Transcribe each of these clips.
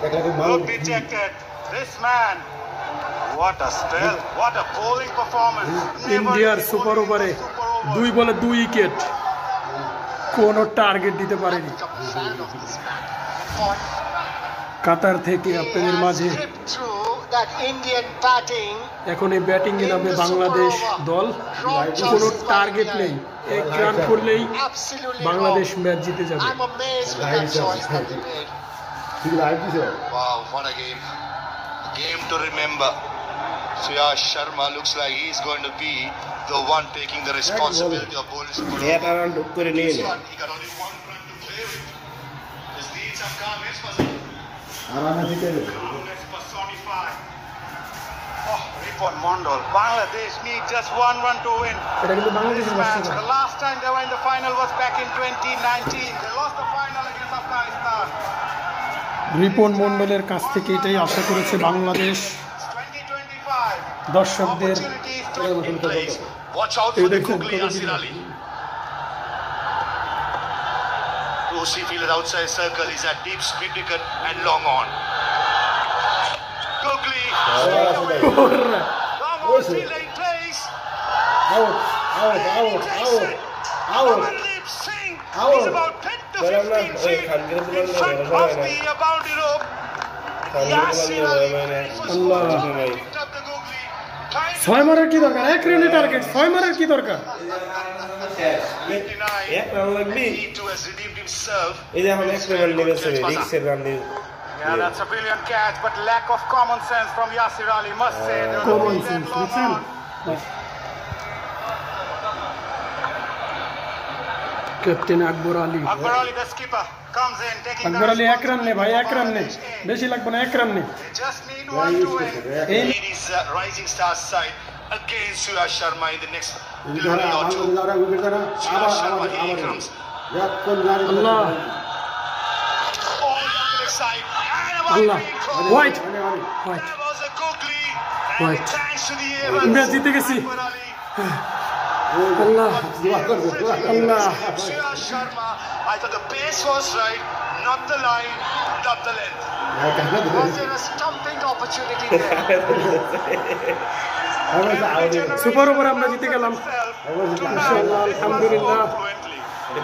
Good dejected. This man. What a spell. What a bowling performance. ইন্ডিয়ার super ওভারে 2 বলে 2 wicket, কোনো target দিতে পারেনি। কাতার থেকে আপনাদের মাঝে এখন এই ব্যাটিং এ নামবে বাংলাদেশ দল। কোনো টার্গেট নেই, 1 রান করলেই বাংলাদেশ ম্যাচ জিতে যাবে। Wow, what a game. A game to remember. Suyash Sharma looks like he's going to be the one taking the responsibility of bowling super over. He got only 1 run to play with. His leads have come. Here's Fazal. Calmness personified. Oh, Ripon Mondal. Bangladesh need just 1 run to win. This match, the last time they were in the final was back in 2019. They lost the final against Afghanistan. Ripon মন্ডলের কাছ থেকে এটাই আশা করেছে বাংলাদেশ। দর্শকদের Watch out for the googly Yasir Ali. Lucy fielder outside circle. He's at deep spin wicket and long on. Googly. Long on fielder in place. Out. He's about 10 to 15 feet in front of the boundary rope. Yasir Ali picked up the googly. 6 মারার কি দরকার? 1 রানের target, 6 মারার কি দরকার? 59. He too has redeemed himself. Yeah, that's a brilliant catch, but lack of common sense from Yasir Ali, must say. Common sense, বুঝছেন? Captain Akbar Ali. Akbar Ali, the skipper, comes in, taking Akbar Ali 1 run নে ভাই, 1 run নে, বেশি লাগবে না, 1 run নে। They just need 1 to win. It is Rising Stars side against Suyash Sharma in the next delivery or two. Suyash Sharma, here he comes. Allah All down the side. Allah, white white There was a googly. Right. And thanks to the match জিতে গেছি। Akbar Ali. Allah Allah, Suyash Sharma, I thought the pace was right, not the line, not the length. Was there a stumping opportunity there? Super over আমরা জিতে গেলাম ইনশাআল্লাহ, আলহামদুলিল্লাহ। Fluently.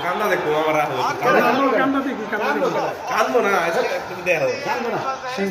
কান্না দেখো আমার কান্না দেখি, কান্না দেখি। কান্দবো না, দেখো শেষ